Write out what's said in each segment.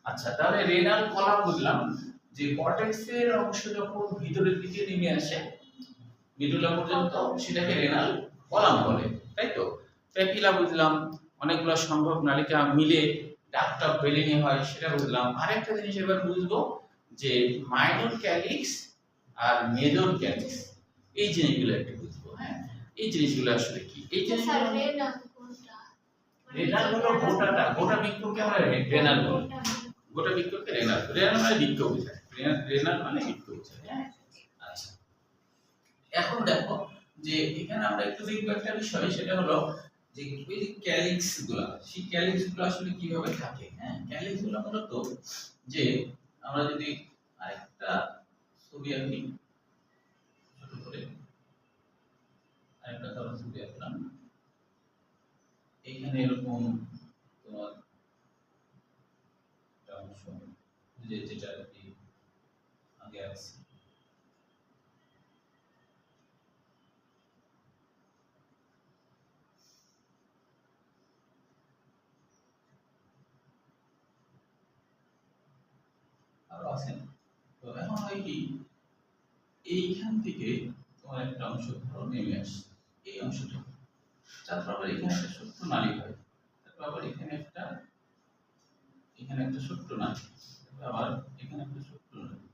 আচ্ছা, তাহলে renal column বুঝলাম যে কর্টেক্সের অংশ যখন ভিতরের দিকে নেমে আসে মিডুলা পর্যন্ত সেটাকে রেনাল কলাম বলে, তাই তো। প্যাপিলা বুঝলাম, অনেকগুলো সম্ভব নালিকা মিলে ডাক্ট অফ বেলিনি হয় সেটা বুঝলাম। আরেকটা জিনিস এবার বুঝবো যে মাইনর ক্যালিক্স আর মেজর ক্যালিক্স, এই জিনিসগুলো একটু বুঝবো। হ্যাঁ, এই জিনিসগুলো আসলে কি? এই জিনিসগুলো রেনাল হলো গোটা বৃক্ষকে আমরা রেনাল বলি। গোটা বৃক্ষকে রেনাল, রেনাল মানে বৃক্ষ বোঝায়, রেনাল মানে বৃক্ষ বোঝায়। হ্যাঁ, আচ্ছা, এখন দেখো যে এখানে আমরা একটু দেখব একটা বিষয়, সেটা হলো যে ওই যে ক্যালিক্স গুলো, সেই ক্যালিক্স গুলো আসলে কিভাবে থাকে। হ্যাঁ, ক্যালিক্স গুলো মূলত যে আমরা যদি আরেকটা ছবি আঁকি ছোট করে, আরেকটা ধরো ছবি আঁকলাম, এখানে এরকম তোমার একটা অংশ যে যেটা আর কি আগে আছে, আরো আছে। তো এখন হয় কি, এইখান থেকে তোমার একটা অংশ ধরো নেমে আসছে, এই অংশটা, তারপর আবার এখানে একটা ছোট্ট নালী হয়, তারপর আবার এখানে একটা ছোট্ট নালী, আবার এখানে একটা ছোট্ট নালী,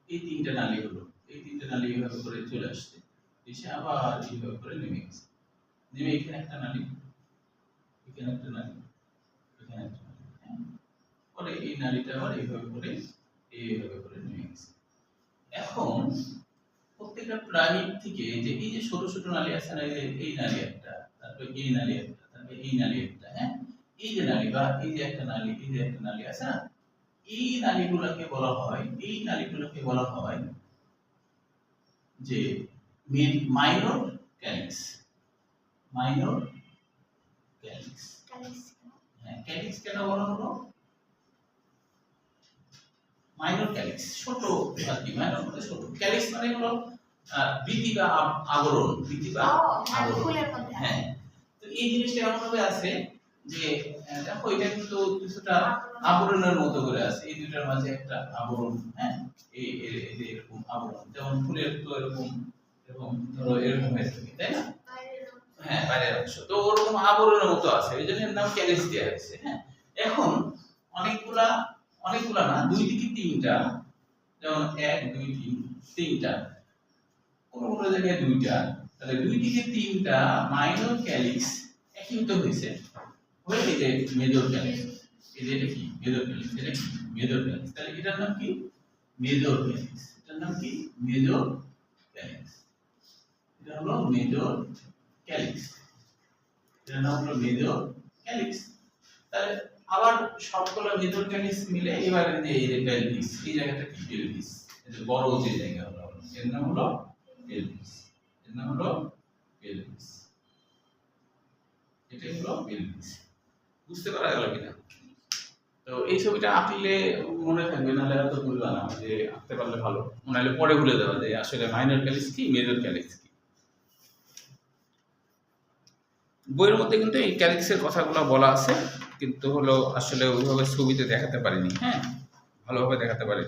এই তিনটা নালী হলো, এই তিনটা নালী এইভাবে করে চলে আসছে, এসে আবার এইভাবে করে নেমে গেছে, নেমে এখানে একটা নালী, এখানে একটা নালী, এখানে একটা নালী, হ্যাঁ? পরে এই নালীটা আবার এইভাবে করে নেমে গেছে। এখন প্রত্যেকটা প্রাণীর থেকে যে এই যে ছোট ছোট নালী আছে না, এই নালী একটা, তারপর এই নালী একটা, তারপর এই নালী একটা, হ্যাঁ, এই যে নালী বা এই যে একটা নালী, এই যে একটা নালী আছে না, এই নালীগুলোকে বলা হয় যে মাইনর ক্যালিক্স। মাইনর ক্যালিক্স, হ্যাঁ, ক্যালিক্স কেন বলা হলো? মাইনর ক্যালিক্স ছোট আর কি, মাইনর মানে ছোট, ক্যালিক্স মানে হলো বৃতি বা আবরণ, বৃতি বা আবরণ। হ্যাঁ, তো এই জিনিসটা এমন ভাবে আছে যে দেখো এটা কিন্তু কিছুটা আবরণের মতো করে আছে, এই দুটার মাঝে একটা আবরণ। হ্যাঁ, এই যে এরকম আবরণ, যেমন ফুলের তো এরকম এরকম ধরো এরকম হয়ে থাকে, তাই না? হ্যাঁ, বাইরের অংশ তো ওরকম আবরণের মতো আছে, এই জন্য এর নাম ক্যালিক্স দেওয়া হয়েছে। হ্যাঁ, এখন অনেকগুলা না, দুই থেকে তিনটা, যেমন এক দুই তিন, তিনটা, কোন জায়গায় দুইটা, তাহলে দুই থেকে তিনটা মাইনর ক্যালিক্স একীভূত হয়েছে হয়ে এই যে মেজর ক্যালিক্স। এটা কি মেজর ক্যালিক্স, এটা কি মেজর ক্যালিক্স, তাহলে এটার নাম কি মেজর ক্যালিক্স, এটার নাম কি মেজর ক্যালিক্স, এটা হলো মেজর ক্যালিক্স, এটার নাম হলো মেজর ক্যালিক্স। তাহলে আবার সবগুলো মেজর ক্যালিক্স মিলে এবার এই যে পেলভিস, এই জায়গাটা কি পেলভিস, এই যে বড় যে জায়গা হলো, এর নাম হলো পেলভিস, এর নাম হলো পেলভিস, এটাই হলো পেলভিস। বুঝতে পারা গেল কিনা? তো এই ছবিটা আঁকলে মনে থাকবে, নাহলে এত ভুলবা না, যে আঁকতে পারলে ভালো, নাহলে পরে ভুলে যাবে যে আসলে মাইনর ক্যালিক্স কি মেজর ক্যালিক্স কি। বইয়ের মধ্যে কিন্তু এই ক্যালিক্সের কথাগুলো বলা আছে, কিন্তু হলো আসলে ওইভাবে ছবিতে দেখাতে পারিনি। হ্যাঁ, ভালোভাবে দেখাতে পারি।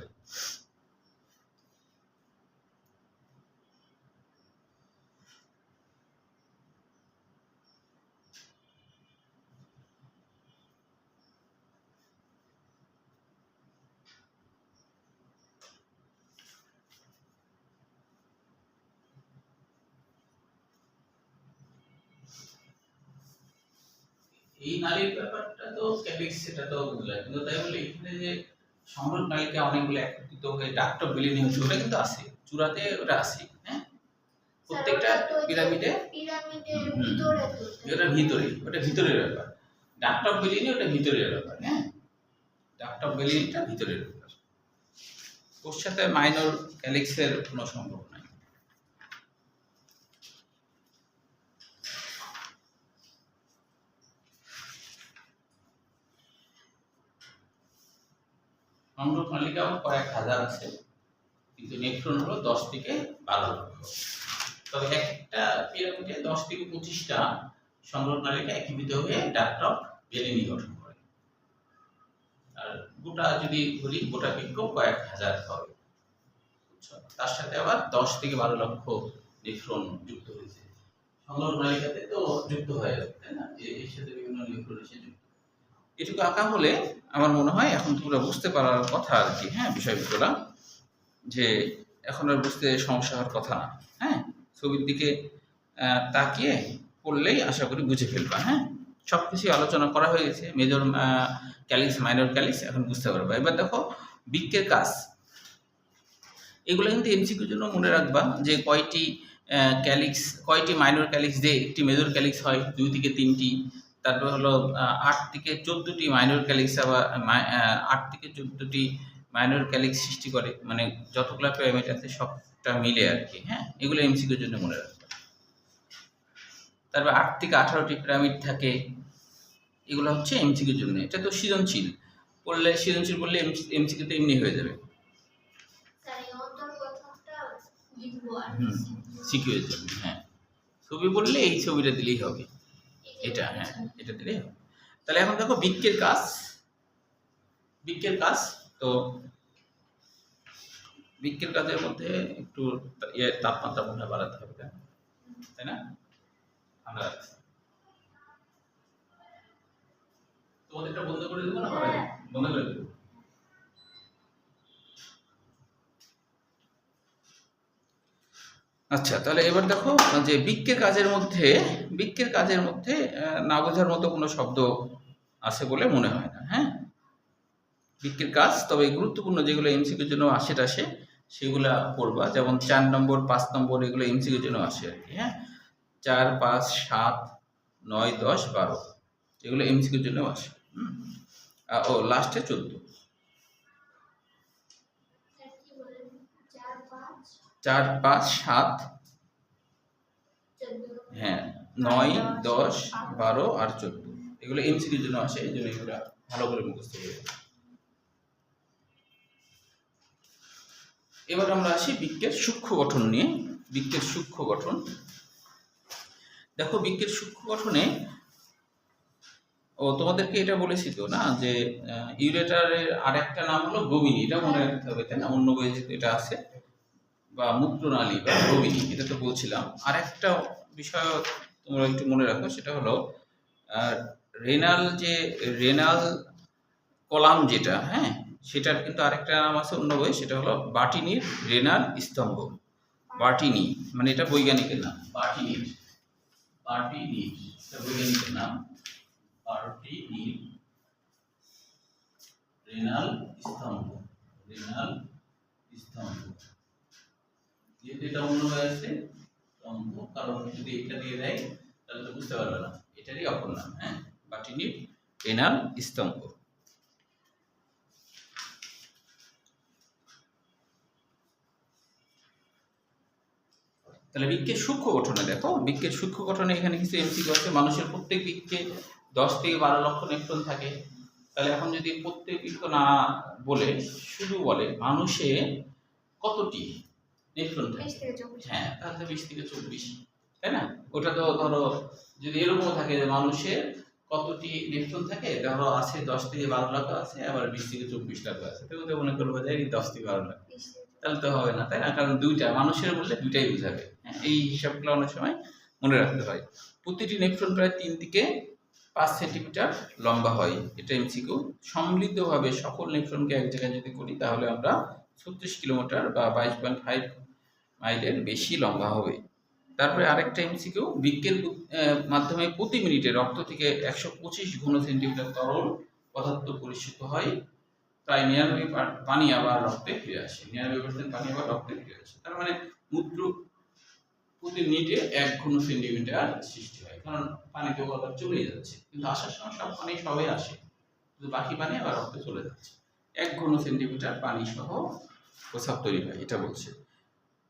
এই নালীর ব্যাপারটা তো ক্যালিক্স, সেটা তো বুঝলাম, কিন্তু তাই বলে এখানে যে সম্রাট নালিকা অনেকগুলো একত্রিত হয়ে ডাক্ট অফ বেলিনি হচ্ছে, ওটা কিন্তু আছে চূড়াতে, ওটা আছে। হ্যাঁ, প্রত্যেকটা পিরামিডে ওটা ভিতরে, ওটা ভিতরের ব্যাপার। ডাক্ট অফ বেলিনি ওটা ভিতরের ব্যাপার। হ্যাঁ, ডাক্ট অফ বেলিনিটা ভিতরের ব্যাপার, ওর সাথে মাইনর ক্যালিক্সের কোনো সম্পর্ক নাই। সম্রাট নালিকাও কয়েক হাজার আছে, কিন্তু নেফ্রন হলো 10 থেকে 12 লক্ষ। তবে একটা পিরামিডে 10 থেকে 25টা সম্রাট নালিকা একীভূত হয়ে ডাক্ট অফ বেলিনি গঠন করে। আর গোটা যদি ধরি গোটা বৃক্ষ কয়েক হাজার হবে, তার সাথে আবার 10 থেকে 12 লক্ষ নিউট্রন যুক্ত হয়েছে। সংলগ্ন নালিকাতে তো যুক্ত হয়ে যাবে, তাই না? এর সাথে বিভিন্ন নিউট্রন এসে যুক্ত। এটুকু আঁকা হলে আমার মনে হয় এখন তোমরা বুঝতে পারার কথা আর কি, হ্যাঁ, বিষয়গুলো যে এখন আর বুঝতে সমস্যা হওয়ার কথা না। হ্যাঁ, ছবির দিকে তাকিয়ে পড়লেই আশা করি বুঝে ফেলবা। হ্যাঁ, সব কিছু আলোচনা করা হয়ে গেছে, মেজর ক্যালিক্স, মাইনর ক্যালিক্স, এখন বুঝতে পারবা। এবার দেখো বৃক্কের কাজ, এগুলো কিন্তু এমসিকিউর জন্য মনে রাখবা যে কয়টি ক্যালিক্স, কয়টি মাইনর ক্যালিক্স দিয়ে একটি মেজর ক্যালিক্স হয়, 2 থেকে 3টি। তারপর হলো 8 থেকে 14টি মাইনর ক্যালিক্স, আবার 8 থেকে 14টি মাইনর ক্যালিক্স সৃষ্টি করে, মানে যতগুলো প্যারামিটার আছে সবটা মিলে আর কি। হ্যাঁ, এগুলো এমসিকিউর জন্য মনে রাখবা। তারপর 8 থেকে 18টি পিরামিড থাকে, এগুলো হচ্ছে এমসিকিউর জন্য। এটা তো সৃজনশীল পড়লে, সৃজনশীল পড়লে এমসিকিউ তো এমনি হয়ে যাবে। সিকিউ এর জন্য, হ্যাঁ, ছবি বললে এই ছবিটা দিলেই হবে, এটা, হ্যাঁ, এটা দিলেই হবে। তাহলে এখন দেখো বৃক্কের কাজ, বৃক্কের কাজ তো বৃক্কের কাজের মধ্যে একটু তাপমাত্রা মনে বাড়াতে হবে, তাই না? আমরা তোমাদের এটা বন্ধ করে দেবো না, বন্ধ করে দেবো। আচ্ছা, তাহলে এবার দেখো যে বৃক্কের কাজের মধ্যে না বোঝার মতো কোনো শব্দ আছে বলে মনে হয় না। হ্যাঁ, বৃক্কের কাজ, তবে গুরুত্বপূর্ণ যেগুলো এমসিকিউর জন্য আসে সেগুলা পড়বা, যেমন 4 নম্বর 5 নম্বর এগুলো এমসিকিউর জন্য আসে আর কি। হ্যাঁ, 4, 5, 7, 9, 10, 12 এগুলো এমসিকিউর জন্য আসে। ও লাস্টে 14, 4, 5, 7, হ্যাঁ, 9, 10, 12 আর 14 এগুলো এমসিকিউর জন্য আসে, এই জন্য এগুলো ভালো করে মুখস্থ করে। এবার আমরা আসি বৃক্কের সূক্ষ্ম গঠন নিয়ে। বৃক্কের সূক্ষ্ম গঠন দেখো, বৃক্কের সূক্ষ্ম গঠনে তোমাদেরকে এটা বলেছি তো না যে ইউরেটারের আরেকটা নাম হলো গমিনী, এটা মনে রাখতে হবে, তাই না? অন্য বইয়ে এটা আছে, বা মূত্রনালী বা গমিনী, এটা তো বলছিলাম। আরেকটা বিষয় তোমরা একটু মনে রাখো, সেটা হলো রেনাল কলাম যেটা, হ্যাঁ, সেটার কিন্তু আরেকটা নাম আছে অন্য বই, সেটা হলো বার্টিনির রেনাল স্তম্ভ। বার্টিনি মানে এটা বৈজ্ঞানিকের নাম, বার্টিনির এটা বৈজ্ঞানিকের নাম, বার্টিনির রেনাল স্তম্ভ। যেহেতু এটা অন্য বই আছে স্তম্ভ, কারণ যদি এটা দিয়ে দেয় তাহলে তো বুঝতে পারবে না, এটারই অপর নাম। হ্যাঁ, বার্টিনির রেনাল স্তম্ভ। তাহলে বৃক্কের সূক্ষ্ম গঠনে দেখো, বৃক্কের সূক্ষ্ম গঠনে এখানে কিছু এমসিকিউ আছে। মানুষের প্রত্যেক বৃক্কে 10 থেকে 12 লক্ষ নিউট্রন থাকে। তাহলে এখন যদি প্রত্যেক বৃক্ক না বলে শুধু বলে মানুষে কতটি নিউট্রন থাকে, হ্যাঁ, তাহলে 20 থেকে 24, তাই না? ওটা তো ধরো যদি এরকম থাকে যে মানুষের কতটি নিউট্রন থাকে, ধরো আছে 10 থেকে 12 লাখ আছে, আবার 20 থেকে 24 লাখ আছে, তাহলে তো মনে করবো যে 10 থেকে 12 লাখ, তাহলে তো হবে না, তাই না? কারণ দুইটা মানুষের বললে দুইটাই বোঝাবে। এই হিসাবগুলো অনেক সময় মনে রাখতে হয়। প্রতিটি নিউট্রন প্রায় 3 থেকে 5 সেন্টিমিটার লম্বা হয়, এটা এমসিকিউ। সম্মিলিতভাবে সকল নিউট্রনকে এক জায়গায় যদি করি তাহলে আমরা 36 কিলোমিটার বা 22.5 মাইলের বেশি লম্বা হবে। তারপরে আরেকটা এমসিকিউ, বৃক্কের মাধ্যমে প্রতি মিনিটে রক্ত থেকে 125 ঘন সেন্টিমিটার তরল পদার্থ পরিশোধিত হয়, প্রায় 99 পানি আবার রক্তে ফিরে আসে, 99% পানি আবার রক্তে ফিরে আসে। তার মানে মূত্র প্রতি মিনিটে 1 ঘন সেন্টিমিটার সৃষ্টি হয়, কারণ পানি তো আবার চলে যাচ্ছে, কিন্তু আসার সময় সব পানি সবাই আসে, কিন্তু বাকি পানি আবার রক্তে চলে যাচ্ছে। 1 ঘন সেন্টিমিটার পানি সহ প্রস্রাব তৈরি হয়, এটা বলছে।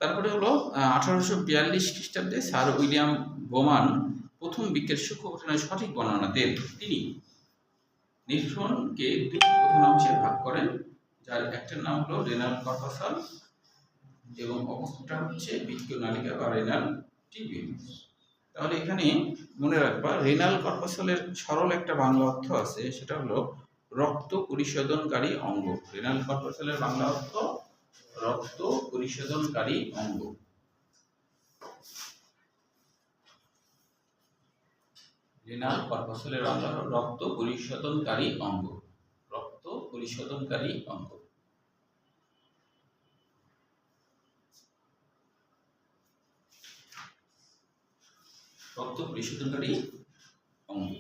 তারপরে হলো 1842 খ্রিস্টাব্দে স্যার উইলিয়াম বোমান প্রথম বৃক্কের সূক্ষ্ম গঠনের সঠিক বর্ণনা দেন। তিনি নিউট্রনকে 2টি প্রধান অংশে ভাগ করেন, যার একটার নাম হলো রেনাল কর্পাসাল এবং অপরটা হচ্ছে বৃক্কীয় নালিকা বা রেনাল টিবিউল। তাহলে এখানে মনে রাখবা রেনাল কর্পাসালের সরল একটা বাংলা অর্থ আছে, সেটা হলো রক্ত পরিশোধনকারী অঙ্গ। রেনাল কর্পাসেলের বাংলা অর্থ রক্ত পরিশোধনকারী অঙ্গ। রেনাল কর্পাসেলের বাংলা রক্ত পরিশোধনকারী অঙ্গ। রক্ত পরিশোধনকারী অঙ্গ। রক্ত পরিশোধনকারী অঙ্গ।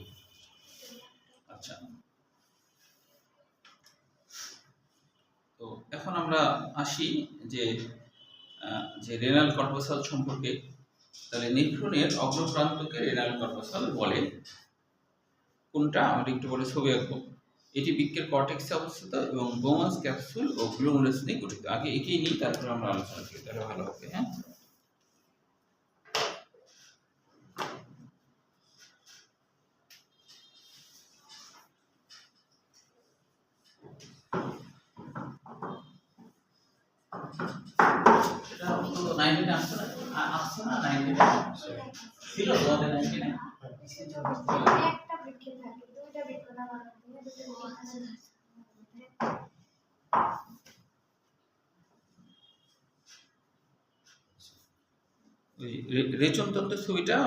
আচ্ছা, তো এখন আমরা আসি যে রেনাল কর্পাসাল সম্পর্কে। তাহলে নেফ্রনের অগ্রপ্রান্তকে রেনাল কর্পাসাল বলে। কোনটা আমরা একটু পরে ছবি আঁকবো। এটি বৃক্কের কর্টেক্সে অবস্থিত এবং বোমাস ক্যাপসুল ও গ্লোমেরুলাস নিয়ে গঠিত। আগে একেই নিই, তারপর আমরা আলোচনা করি, তাহলে ভালো হবে। হ্যাঁ, সেটা তো 19 আসছে না, আসছে না 19 ছিল তোমাদের 19 একটা বৃক্কে থাকে, দুইটা বৃক্ক না বানাতে দুইটা বৃক্ক আছে। রেচনতন্ত্রের ছবিটা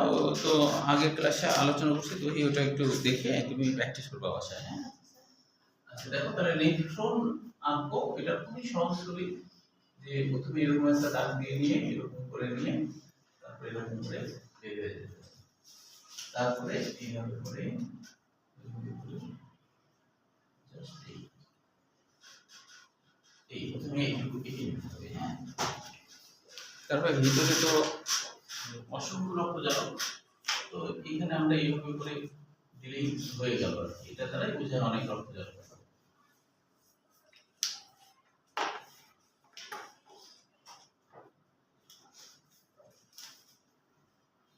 তো আগের ক্লাসে আলোচনা করছি, তো ওটা একটু দেখে তুমি প্র্যাকটিস করবা বাসায়। হ্যাঁ, আচ্ছা দেখো, তাহলে নেফ্রন আঁকবো। এটা খুবই সহজ ছবি, যে প্রথমে এরকম একটা দাগ দিয়ে নিয়ে এরকম করে নিয়ে তারপরে এরকম করে বেঁধে দিতে, তারপরে এইভাবে করে এই প্রথমে এইটুকু কেটে নিতে হবে। হ্যাঁ, তারপরে ভিতরে তো অসংখ্য রক্তজারক, তো এখানে আমরা এইভাবে করে দিলেই হয়ে গেল। এটা দ্বারাই বোঝায় অনেক রক্তজারক।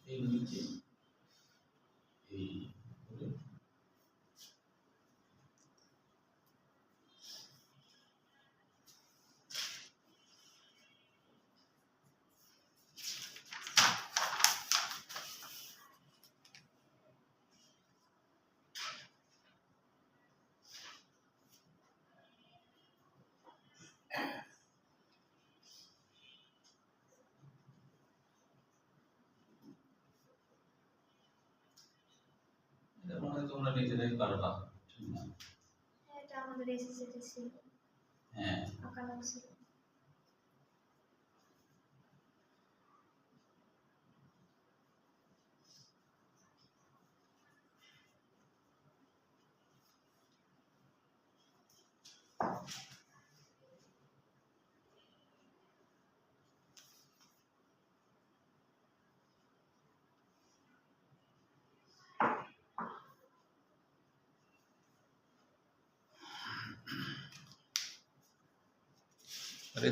এই নিচে এই তোমরা নিজেরাই পারবা, ঠিক না? এটা আমাদের এসএসসি ছিল। হ্যাঁ, আঁকানো ছিল।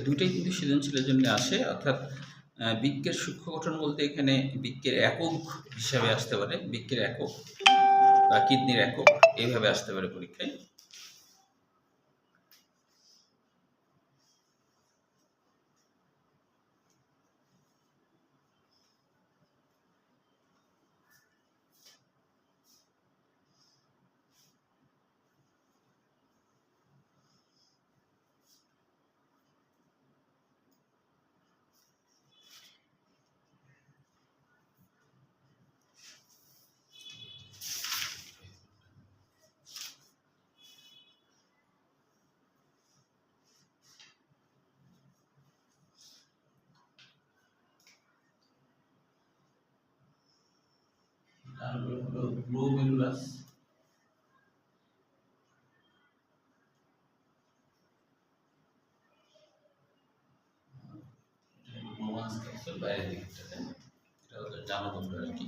দুইটাই কিন্তু সৃজনশীলের জন্য আসে। অর্থাৎ বৃক্কের সূক্ষ্ম গঠন বলতে এখানে বৃক্কের একক হিসাবে আসতে পারে, বৃক্কের একক বা কিডনির একক, এইভাবে আসতে পারে পরীক্ষায়। তারপরে হলো গ্লোমেরুলাস। বোমাস ক্যাপসুল বাইরের দিকটাতে, এটা হলো জানো তোমরা আর কি।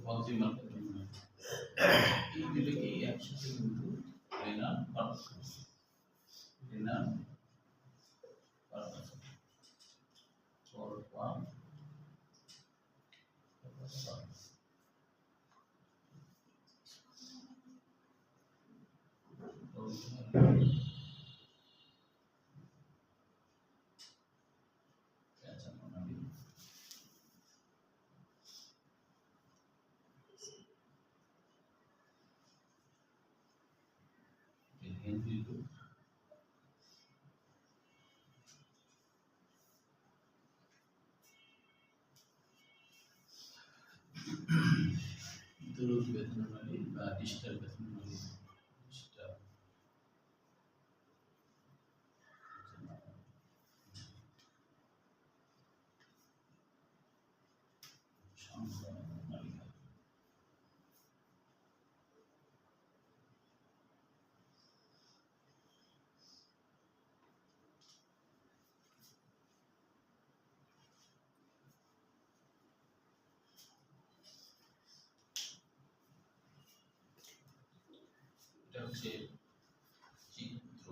কনজিউমার এই দুটোকে একসাথে কিন্তু রেনাল কর্পাসাল, রেনাল কর্পাসাল কিন্তু দুরূহ বেদনালী বা ডিস্টার্ব বেদনালী ডিস্টার্ব নালিকা। এটা হচ্ছে চিত্র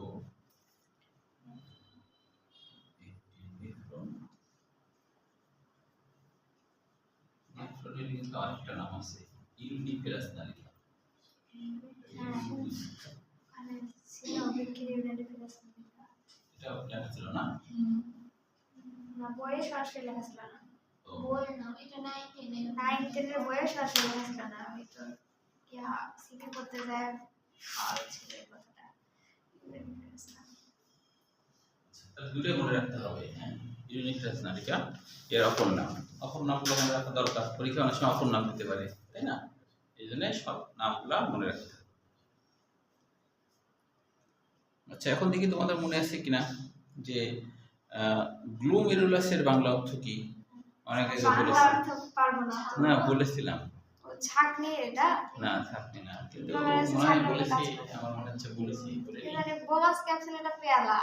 নেফ্রনের কিন্তু আরেকটা নাম আছে ইউনিফেরাস নালিকা। মানে ছিল বিক্রি ইউনিফেরাস নালিকা। এটা লেখা ছিল না? না, বইয়ে সরাসরি লেখা ছিল না। তো বই না, এটা 9-10 এর বইয়ে সরাসরি লেখা ছিল না। ওই তো ইয়া সিটি করতে যায় আর ছিল এই কথাটা ইউনিফেরাস নালিকা। তাহলে দুটোই মনে রাখতে হবে। হ্যাঁ, ইউনিফেরাস নালিকা এর অপর নামগুলো মনে রাখা দরকার। পরীক্ষা অনেক সময় অপর নাম দিতে পারে, তাই না? এই জন্য সব নামগুলো মনে রাখতে হবে। আচ্ছা, এখন দেখি তোমাদের মনে আছে কিনা যে গ্লোমেরুলাসের বাংলা অর্থ কি? অনেকে বলেছে পারবো না। না, বলেছিলাম ও ছাকনি এটা না, থাকবে না, কিন্তু মনে হয় বলেছি, আমার মনে হচ্ছে বলেছি। মানে বোমাস ক্যাপসুল এটা পেয়ালা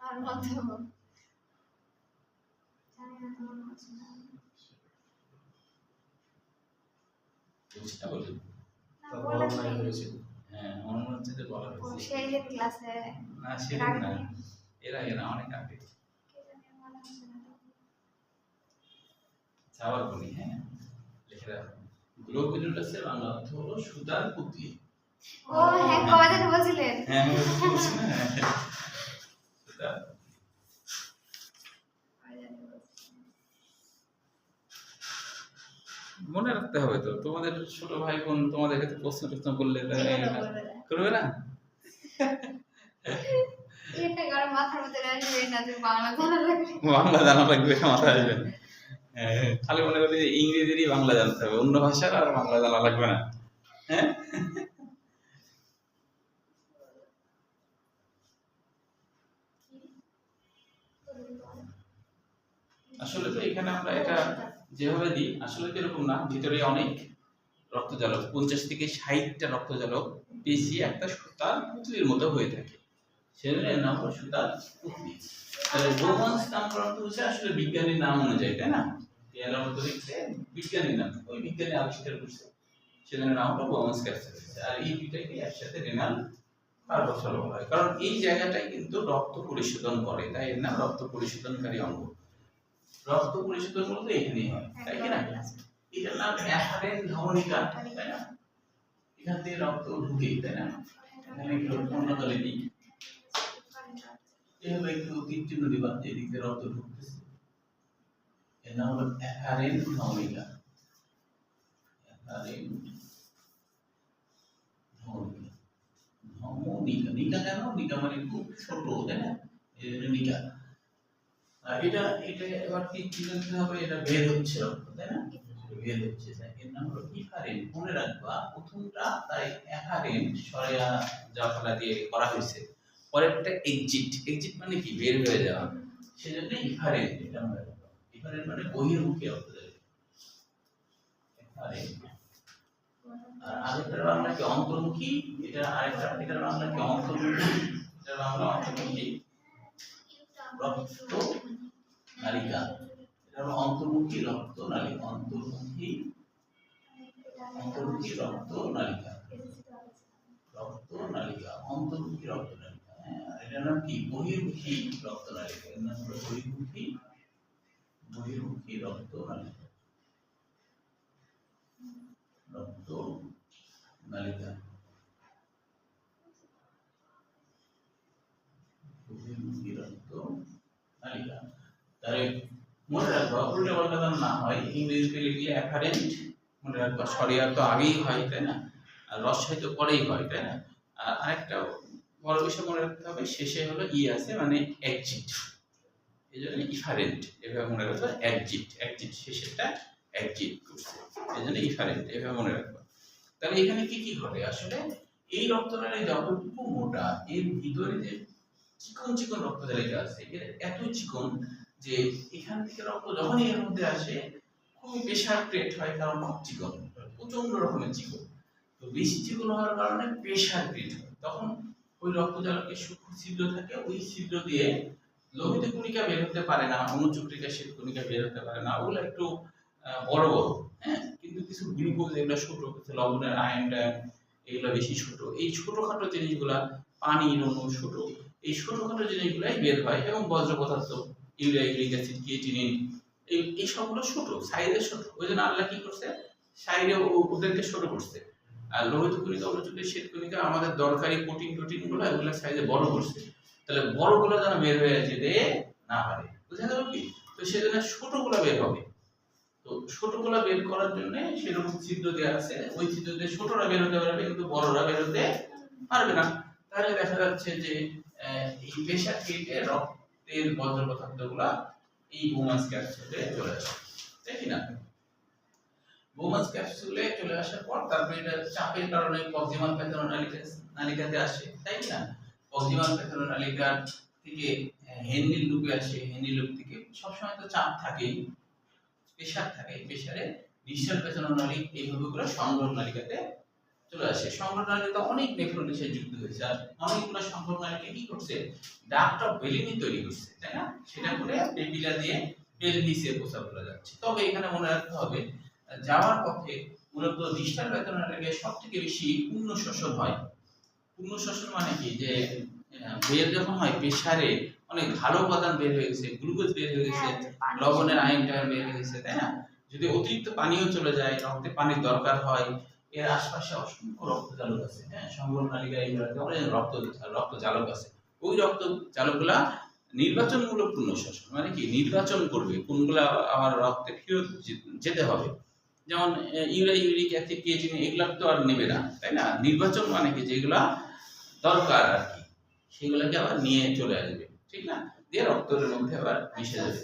আর মতো জানি না, তোমার মনে আছে না? বুঝতে বলি না, বলেছি। হ্যাঁ, আমার মনে হচ্ছে যে বলা ও হয়েছে। সেই যে ক্লাসে না, সেরকম না, এরা অনেক আগে। কে জানি, মনে আছে না তো। আবার বলি, হ্যাঁ, লিখে রাখো। গ্লোমেরুলাসের বাংলা অর্থ হলো সুতার পুঁতলি। ও হ্যাঁ, কবে যেন বলছিলেন। হ্যাঁ, আমি বলছি না, সুতার। মনে রাখতে হবে তো, তোমাদের ছোট ভাই বোন তোমাদের কাছে প্রশ্ন করলে করবে না? এটা গরম মাথার মধ্যে আসবে না যে বাংলা জানা লাগবে। বাংলা জানা লাগবে, মাথায় আসবে না। হ্যাঁ, খালি মনে করি ইংরেজিরই বাংলা জানতে হবে, অন্য ভাষার আর বাংলা জানা লাগবে না। হ্যাঁ, আসলে তো এখানে আমরা এটা যেভাবে দিই, আসলে তো এরকম না। ভিতরে অনেক রক্তজালক, 50 থেকে 60টা রক্তজালক পেঁচিয়ে একটা সুতার পুঁতলির মতো হয়ে থাকে, সেজন্য এর নাম হলো সুতার পুঁতলি। তাহলে বোমান্স নামকরণ হচ্ছে আসলে বিজ্ঞানীর নাম অনুযায়ী, তাই না? পেয়ালার মতো দেখতে বিজ্ঞানীর নাম, ওই বিজ্ঞানী আবিষ্কার করছে, সেজন্য নাম হলো বোমান্স ক্যাপসুল। আর এই দুইটাকে একসাথে রেনাল কার্বক্সল বলা হয়, কারণ এই জায়গাটাই কিন্তু রক্ত পরিশোধন করে, তাই এর নাম রক্ত পরিশোধনকারী অঙ্গ। রক্ত পরিশোধন বলতে এখানেই হয়, তাই কি না? এটার নাম অ্যাফারেন্ট ধমনিকা, তাই না? এখান থেকে রক্ত ঢুকে, তাই না? এখানে একটু অন্য দলে দিই, এভাবে একটু তীর চিহ্ন দিবা, এদিক দিয়ে রক্ত ঢুকতেছে, এর নাম হলো অ্যাফারেন্ট ধমনিকা। অ্যাফারেন্ট ধমনিকা, ধমনিকা, নিকা কেন? নিকা মানে খুব ছোট, তাই না? এই জন্য নিকা। আর এটা এবার কি চিহ্ন হবে? এটা বের হচ্ছে রক্ত, তাই না? বের হচ্ছে, তাই এর নাম হলো ইফারেন্ট। মনে রাখবা, প্রথমটা তাই অ্যাফারেন্ট সরিয়া যাওয়া দিয়ে করা হয়েছে, পরেরটা এক্সিট মানে কি? বের হয়ে যাওয়া, সেজন্য ইফারেন্ট। এটা মনে রাখবা, ইফারেন্ট মানে বহির্মুখী রক্তজালিকা, ইফারেন্ট। আর আরেকটার বাংলা কি? অন্তর্মুখী। এটার বাংলা কি? অন্তর্মুখী। এটার বাংলা অন্তর্মুখী রক্ত নালিকা। এটা হলো অন্তর্মুখী রক্ত নালিকা, অন্তর্মুখী রক্ত নালিকা, রক্ত নালিকা, অন্তর্মুখী রক্ত নালিকা। হ্যাঁ, আর এটার নাম কি? বহির্মুখী রক্ত নালিকা। এর নাম হলো বহির্মুখী রক্ত নালিকা, রক্ত নালিকা, বহির্মুখী রক্ত নালিকা। তাহলে মনে রাখবা, উল্টা পাল্টা যেন না হয়। ইংরেজিতে লিখলে অ্যাফারেন্ট মনে রাখবা, সরিয়া তো আগেই হয়, তাই না? আর রস্বই তো পরেই হয়, তাই না? আর আরেকটা বড় বিষয় মনে রাখতে হবে, শেষে হলো ই আছে মানে এক্সিট, এই জন্য ইফারেন্ট এভাবে মনে রাখতে হবে। এক্সিট শেষেরটা এক্সিট করছে, এই জন্য ইফারেন্ট এভাবে মনে রাখবে। তাহলে এখানে কি কি ঘটে আসলে, এই রক্তনালী যতটুকু মোটা, এর ভিতরে যে চিকন চিকন রক্তনালীটা আছে এর এত চিকন যে এখান থেকে রক্ত যখনই এর মধ্যে আসে খুবই প্রেসার ক্রিয়েট হয়, কারণ খুব চিকন, প্রচন্ড রকমের চিকন। তো বেশি চিকন হওয়ার কারণে প্রেসার ক্রিয়েট হয়, তখন ওই রক্তজালকে সূক্ষ্ম ছিদ্র থাকে, ওই ছিদ্র দিয়ে লোহিত কণিকা বের হতে পারে না, অনুচক্রিকা শ্বেত কণিকা বের হতে পারে না, ওগুলো একটু বড় বড়, হ্যাঁ, কিন্তু কিছু গ্লুকোজ এগুলো ছোট, কিছু লবণের আয়নটা এগুলো বেশি ছোট। এই ছোটখাটো জিনিসগুলা, পানির অণু ছোট, এই ছোটখাটো জিনিসগুলাই বের হয়, এবং বজ্র পদার্থ ইউরিয়া, ইউরিক অ্যাসিড, ক্রিয়েটিনিন এই সবগুলো ছোট, সাইজে ছোট। ওই জন্য আল্লাহ কি করছে, সাইজে ওদেরকে ছোট করছে। আর লোহিত কণিকা, অনুচক্রিকা শ্বেত কণিকা আমাদের দরকারি প্রোটিন গুলো এগুলো সাইজে বড় করছে, তাহলে বড়গুলো যেন বের হয়ে যেতে না পারে, বুঝা গেল কি? তো সেজন্য ছোটগুলো বের হবে। তো ছোটগুলো বের করার জন্য সেরকম ছিদ্র দেওয়া আছে, ওই ছিদ্র দিয়ে ছোটরা বের হতে পারবে, কিন্তু বড়রা বের হতে পারবে না। তাহলে দেখা যাচ্ছে যে এই প্রেসার ক্রিয়েটে রক্তের বজ্র পদার্থগুলা এই বোমাস ক্যাপসুলে চলে আসে, তাই কি না? বোমাস ক্যাপসুলে চলে আসার পর তারপরে এটা চাপের কারণে প্রক্সিমাল নালিকাতে আসে, তাই কি না? প্রক্সিমাল নালিকা থেকে হেনরি লুপে আসে, হেনরি লুপ থেকে সবসময় তো চাপ থাকেই, প্রেসার থাকে, প্রেসারে ডিস্টাল পেছননালী এইভাবে করে সংগ্রহ নালিকাতে চলে আসে। সংগ্রহ নালিকা অনেক নেফ্রনের সাথে যুক্ত হয়েছে, আর অনেকগুলো সংগ্রহ নালিকা কি করছে, ডাক্ট অফ বেলিনি তৈরি করছে, তাই না? সেটা করে পেপিলা দিয়ে পেলভিসে প্রস্রাবগুলো যাচ্ছে। তবে এখানে মনে রাখতে হবে, যাওয়ার পথে মূলত ডিস্টাল পেছননালীকে সবথেকে বেশি পূর্ণ শোষণ হয়। পূর্ণ শোষণ মানে কি, যে বের যখন হয় প্রেসারে অনেক ভালো উপাদান বের হয়ে গেছে, গ্লুকোজ বের হয়ে গেছে, লবণের আয়নটা বের হয়ে গেছে, তাই না? যদি অতিরিক্ত পানিও চলে যায়, রক্তে পানির দরকার হয়, এর আশপাশে অসংখ্য রক্তজালক আছে, হ্যাঁ, সংগ্রহ নালিকা এইগুলোতে অনেক রক্তজালক আছে। ওই রক্তজালকগুলা নির্বাচনমূলক পূর্ণ শোষণ মানে কি, নির্বাচন করবে কোনগুলা আমার রক্তে ফেরত যেতে হবে। যেমন ইউরিয়া, ইউরিক অ্যাসিড, ক্রিয়েটিনিন এগুলা তো আর নেবে না, তাই না? নির্বাচন মানে কি, যেগুলা দরকার আর কি সেগুলোকে আবার নিয়ে চলে আসবে, ঠিক না? দিয়ে রক্তের মধ্যে আবার মিশে যাবে।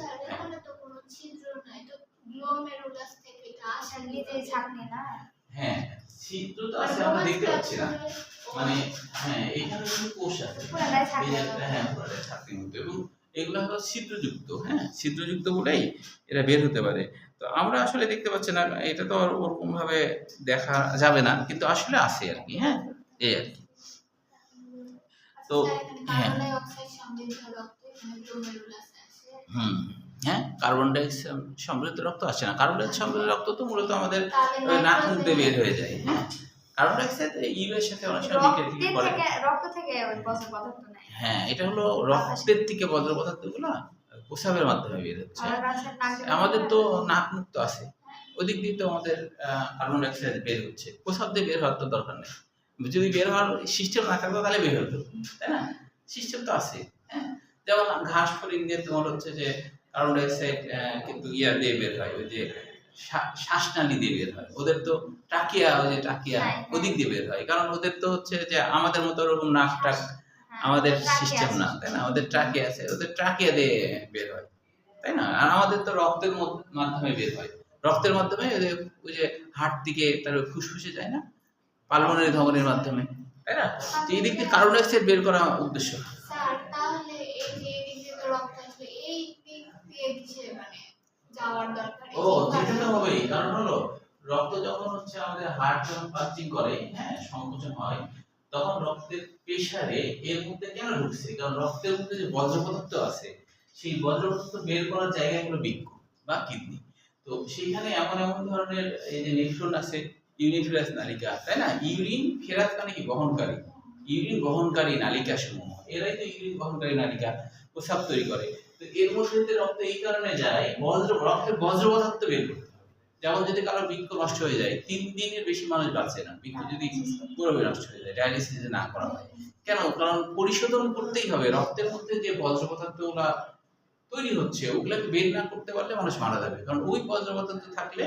হ্যাঁ, ছিদ্র তো আছে, আমরা দেখতে পাচ্ছি না, মানে হ্যাঁ এখানে কিন্তু কোষ আছে, হ্যাঁ পুরোটা ছাকনির মতো, এবং এগুলো হলো ছিদ্রযুক্ত, হ্যাঁ ছিদ্রযুক্ত বলেই এরা বের হতে পারে। তো আমরা আসলে দেখতে পাচ্ছি না, এটা তো ওরকম ভাবে দেখা যাবে না, কিন্তু আসলে আছে আর কি, হ্যাঁ এই আর কি। তো হ্যাঁ হ্যাঁ কার্বন ডাইঅক্সাইড সমৃদ্ধ রক্ত আসে না, কার্বন ডাইঅক্সাইড সমৃদ্ধ রক্ত তো মূলত আমাদের নাক মুখ দিয়ে বের হয়ে যায়, হ্যাঁ কার্বন ডাইঅক্সাইড ইউরিয়ার সাথে অনেক সময় মিক্সড করে, রক্ত থেকে বজ্র পদার্থ নেয়, হ্যাঁ এটা হলো রক্তের থেকে বজ্র পদার্থগুলো প্রস্রাবের মাধ্যমে বের হচ্ছে। আমাদের তো নাক মুখ তো আছে, ওদিক দিয়ে তো আমাদের কার্বন ডাইঅক্সাইড বের হচ্ছে, প্রস্রাব দিয়ে বের হওয়ার তো দরকার নেই। যদি বের হওয়ার সিস্টেম না থাকতো তাহলে বের হতো, তাই না? সিস্টেম তো আছে, হ্যাঁ যেমন ঘাস ফড়িং দিয়ে তোমার হচ্ছে যে কার্বন ডাইঅক্সাইড কিন্তু ইয়া দিয়ে বের হয়, ওই যে শ্বাসনালী দিয়ে বের হয়, ওদের তো ট্রাকিয়া, ওই যে ট্রাকিয়া ওদিক দিয়ে বের হয়, কারণ ওদের তো হচ্ছে যে আমাদের মতো ওরকম নাক টাক আমাদের সিস্টেম না, তাই না? ওদের ট্রাকিয়া আছে, ওদের ট্রাকিয়া দিয়ে বের হয়, তাই না? আর আমাদের তো রক্তের মাধ্যমে বের হয়, রক্তের মাধ্যমে ওই যে হার্ট দিকে তার ফুসফুসে যায় না, পালমোনারি ধমনির মাধ্যমে, তাই না? তো এই দিক দিয়ে কার্বন ডাইঅক্সাইড বের করা উদ্দেশ্য। স্যার তাহলে এই যে এই দিক দিয়ে তো রক্ত আসবে, এই দিক দিয়ে কিসে মানে যাওয়ার দরকার? ও যেটা তো হবেই, কারণ হলো রক্ত যখন হচ্ছে আমাদের হার্ট যখন পাম্পিং করে, হ্যাঁ সংকোচন হয়, তখন রক্তের প্রেসারে এর মধ্যে কেন ঢুকছে, কারণ রক্তের মধ্যে যে বজ্র পদার্থ আছে সেই বজ্র পদার্থ বের করার জায়গা হলো বৃক্ক বা কিডনি। তো সেইখানে এমন এমন ধরনের এই যে নেফ্রন আছে, ইউরিফেরাস নালিকা, তাই না? ইউরিন ফেরাস মানে কি, বহনকারী, ইউরিন বহনকারী নালিকা সমূহ, এরাই তো ইউরিন বহনকারী নালিকা, প্রস্রাব তৈরি করে। তো এর মধ্যে রক্ত এই কারণে যায় রক্তের বজ্র পদার্থ বের করতে হবে। যেমন যদি কারো বৃক্ক নষ্ট হয়ে যায়, 3 দিনের বেশি মানুষ বাঁচে না, বৃক্ক যদি পুরোপুরি নষ্ট হয়ে যায়, ডায়ালিসিস না করা হয়। কেন? কারণ পরিশোধন করতেই হবে, রক্তের মধ্যে যে বজ্র পদার্থগুলা তৈরি হচ্ছে ওগুলাকে বের না করতে পারলে মানুষ মারা যাবে, কারণ ওই বজ্র পদার্থ থাকলে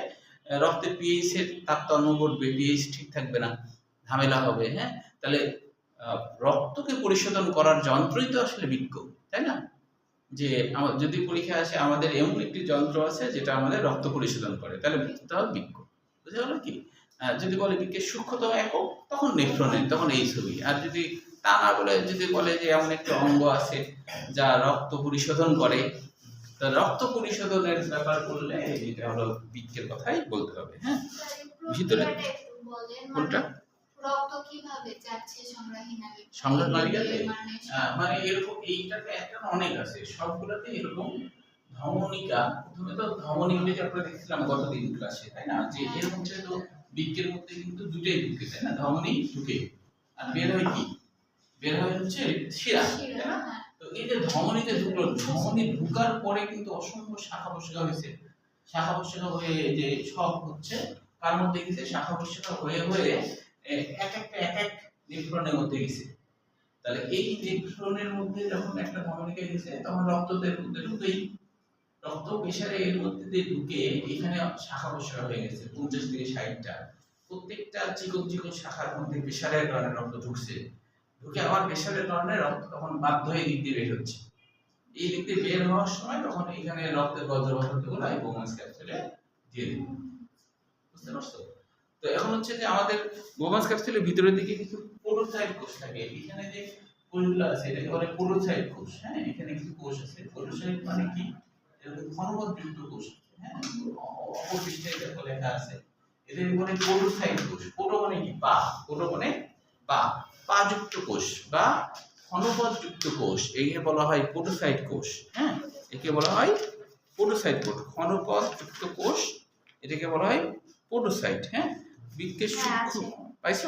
রক্তের পিএইচ এর তারতম্য ঘটবে, পিএইচ ঠিক থাকবে না, ঝামেলা হবে, হ্যাঁ তাহলে রক্তকে পরিশোধন করার যন্ত্রই তো আসলে বৃক্ক, তাই না? যে যদি পরীক্ষা আসে আমাদের এমন একটি যন্ত্র আছে যেটা আমাদের রক্ত পরিশোধন করে, তাহলে বুঝতে হবে বৃক্ক। বুঝতে পারলো কি? যদি বলে বৃক্কের সূক্ষ্মতম একক, তখন নেফ্রনের, তখন এই ছবি। আর যদি তা না বলে যদি বলে যে এমন একটা অঙ্গ আছে যা রক্ত পরিশোধন করে, তা রক্ত পরিশোধনের ব্যাপার করলে এটা হলো বৃক্কের কথাই বলতে হবে। হ্যাঁ, ভিতরে কোনটা রক্ত কিভাবে যাচ্ছে সংগ্রাহী নালিকাতে, মানে এরকম এইটাতে একটা অনেক আছে, সবগুলোতে এরকম ধমনিকা। প্রথমে তো ধমনিগুলিকে আমরা দেখছিলাম গতদিন ক্লাসে, তাই না? যে এরকম তো বৃক্কের মধ্যে কিন্তু দুটোই ঢুকে, তাই না? ধমনি ঢুকে আর বের হয় কি? বের হয় হচ্ছে শিরা, তাই না? তো এই যে ধমনিতে ঢুকলো, ধমনি ঢুকার পরে কিন্তু অসংখ্য শাখা প্রশাখা হয়েছে। শাখা প্রশাখা হয়ে যে সব হচ্ছে কার মধ্যে গেছে? শাখা প্রশাখা হয়ে হয়ে এক এক নেফ্রনের মধ্যে গেছে। তাহলে এই নেফ্রনের মধ্যে যখন একটা ধমনিকা গেছে, তখন রক্তের মধ্যে ঢুকেই রক্ত প্রেসারে এর মধ্যে দিয়ে ঢুকে এখানে শাখা প্রশাখা হয়ে গেছে 50 থেকে 60টা। প্রত্যেকটা চিকন চিকন শাখার মধ্যে প্রেসারের কারণে রক্ত ঢুকছে, ঢুকে আবার প্রেসারের কারণে রক্ত তখন বাধ্য হয়ে দিক দিয়ে বের হচ্ছে। এই দিক দিয়ে বের হওয়ার সময় তখন এখানে রক্তের বজ্রপাতগুলো এই বোমাস ক্যাপসুলে দিয়ে দিবে। বুঝতে পারছো? তো এখন হচ্ছে যে আমাদের বোমাস ক্যাপসুলের ভিতরের দিকে কিছু পোডোসাইট কোষ থাকে। এখানে যে কোষগুলো আছে এটাকে বলে পোডোসাইট কোষ। হ্যাঁ, এখানে কিছু কোষ আছে। পোডোসাইট মানে কি? এরকম ঘনবদ্যুক্ত কোষ। হ্যাঁ, অপপৃষ্ঠে এটা লেখা আছে। এদের বলে পোডোসাইট কোষ। পোডো মানে কি? পা। পোডো মানে পা। পাযুক্ত কোষ বা ঘনপদযুক্ত কোষ, একে বলা হয় পোডোসাইট কোষ। হ্যাঁ, একে বলা হয় পোডোসাইট কোষ। ঘনপদযুক্ত কোষ, এটাকে বলা হয় পোডোসাইট। হ্যাঁ, বৃক্কের সূক্ষ্ম পাইছো?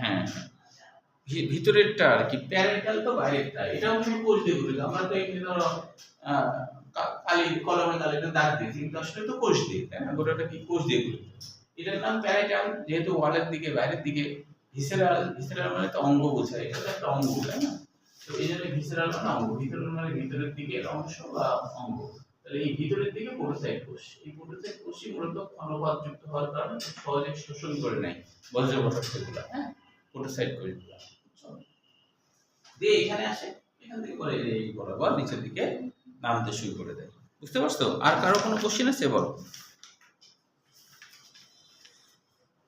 হ্যাঁ, ভিতরেরটা আর কি, প্যারেন্টাল তো বাইরেরটা। এটাও কিন্তু কোষ দিয়ে গঠিত। আমরা তো এখানে ধরো কালি কলমে কালি দাগ দিয়েছি, কিন্তু আসলে তো কোষ দিয়ে, তাই না? গোটাটা কি কোষ দিয়ে গঠিত। এটার নাম প্যারেন্টাল, যেহেতু ওয়ালের দিকে বাইরের দিকে। ভিসেরাল, ভিসেরাল মানে তো অঙ্গ বোঝায়, এটা তো একটা অঙ্গ, তাই না? তো এই জন্য ভিসেরাল মানে অঙ্গ, ভিতরের মানে ভিতরের দিকের অংশ বা অঙ্গ। তাহলে এই ভিতরের দিকে পোডোসাইট কোষ। এই পোডোসাইট কোষই মূলত ঘনপদযুক্ত হওয়ার কারণে সহজে শোষণ করে নেয় বজ্র পদার্থগুলো। হ্যাঁ, পোডোসাইট কোষগুলো দিয়ে এখানে আসে, এখান থেকে পরে এই বরাবর নিচের দিকে নামতে শুরু করে দেয়। বুঝতে পারছো? আর কারো কোনো কোশ্চেন আছে? বলো।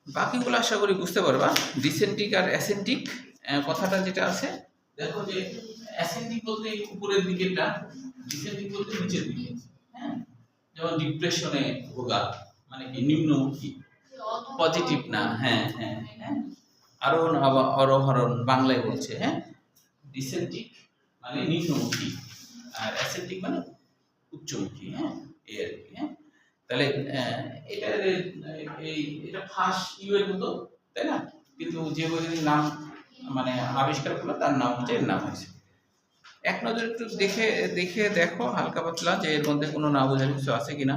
বাকিগুলো আশা করি বুঝতে পারবা। ডিসেন্ট্রিক আর অ্যাসেন্ট্রিক কথাটা যেটা আছে, দেখো যে অ্যাসেন্ট্রিক বলতে উপরের দিকেরটা, ডিসেন্ট্রিক বলতে নিচের দিকে। হ্যাঁ, যেমন ডিপ্রেশনে ভোগা মানে কি? নিম্নমুখী, পজিটিভ না। হ্যাঁ হ্যাঁ হ্যাঁ, আরোহণ অবরোহণ বাংলায় বলছে। হ্যাঁ, ডিসেন্ট্রিক মানে নিম্নমুখী আর অ্যাসেন্ট্রিক মানে উচ্চমুখী। হ্যাঁ, এই আর কি। হ্যাঁ, তাহলে এটা ফার্স্ট ইউ এর মতো, তাই না? কিন্তু যে বইটির নাম মানে আবিষ্কার করলো তার নাম হচ্ছে, এর নাম হয়েছে। এক নজর একটু দেখে দেখো হালকা পাতলা যে এর মধ্যে কোনো না বোঝার কিছু আছে কিনা।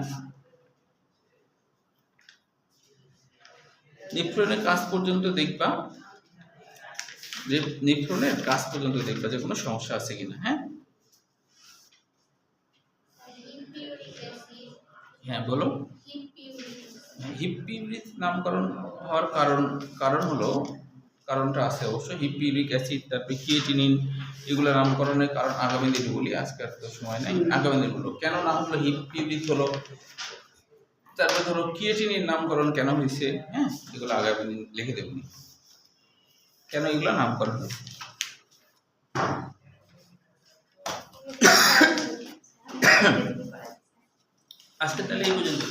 নেফ্রনের কাজ পর্যন্ত দেখবা, যে নেফ্রনের কাজ পর্যন্ত দেখবা যে কোনো সমস্যা আছে কিনা। হ্যাঁ হ্যাঁ, বলো। হিপ্পিউরিক নামকরণ হওয়ার কারণ হলো, কারণটা আছে অবশ্য। হিপ্পিউরিক অ্যাসিড, তারপরে ক্রিয়েটিনিন, এগুলো নামকরণের কারণ আগামী দিনে বলি, আজকে আর তো সময় নাই। আগামী দিন হলো কেন নাম হলো হিপ্পিউরিক হলো, তারপরে ধরো ক্রিয়েটিনিন নামকরণ কেন হয়েছে। হ্যাঁ, এগুলো আগামী দিন লিখে দেবনি কেন এগুলো নামকরণ হয়েছে। আজকে তাহলে এই পর্যন্ত।